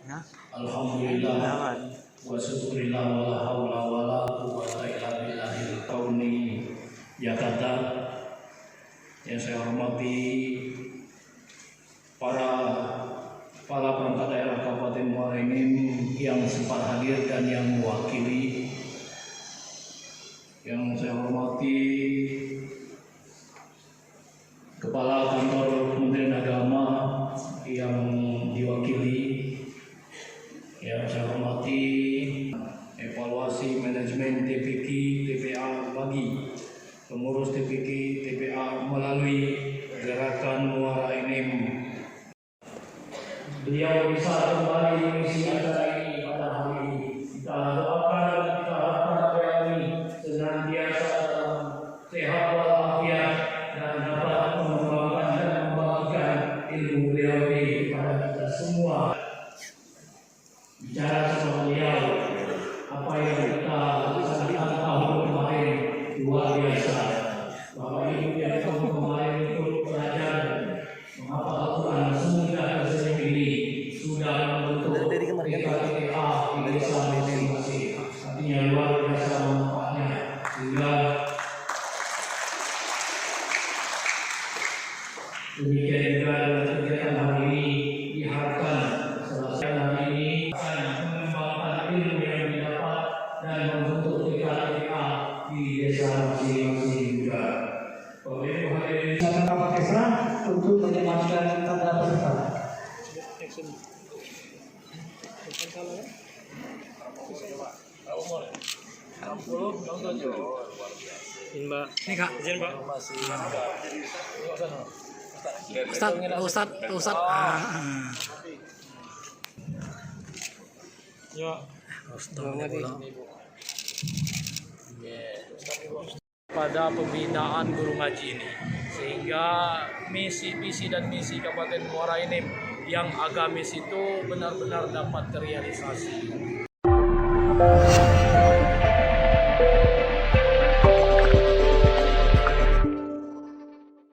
Alhamdulillah wa syukurillah wa la hawla wa la quwwata illa billahil kauni Jakarta. Yang saya hormati para perangkat daerah Kabupaten Muara Enim yang sempat hadir dan yang mewakili. Yang saya hormati Kepala Kantor Kementerian Agama yang diwakili. Yang saya hormati evaluasi manajemen TPQ TPA bagi pengurus TPQ TPA melalui gerakan Muara Enim. Beliau bisa kembali mengisi acara ini pada hari ini. Kita doakan dan kita harapkan beliau ini senantiasa sehat walafiat dan dapat mengembangkan dan membagikan ilmu beliau ini kepada kita semua. Bicara sama beliau, apa yang kita laksanakan tahun kemarin luar biasa. Bapak Ibu yang tahun kemarin ikut belajar menghafal Al-Quran sudah tersenyum ini, sudah membentuk TKTA di desa masing-masing. Artinya luar biasa manfaatnya. Sehingga demikian juga dalam kegiatan hari ini diharapkan selesai hari ini mengembangkan ilmu yang didapat dan membentuk TKTA di desa masing-masing juga. Bapak Ibu hadirin Bapak Kesra untuk menyematkan tanda peserta. Ini Kak, izin Pak. Ustaz. Ya. Pada pembinaan guru ngaji ini, sehingga visi dan misi Kabupaten Muara Enim yang agamis itu benar-benar dapat terrealisasi.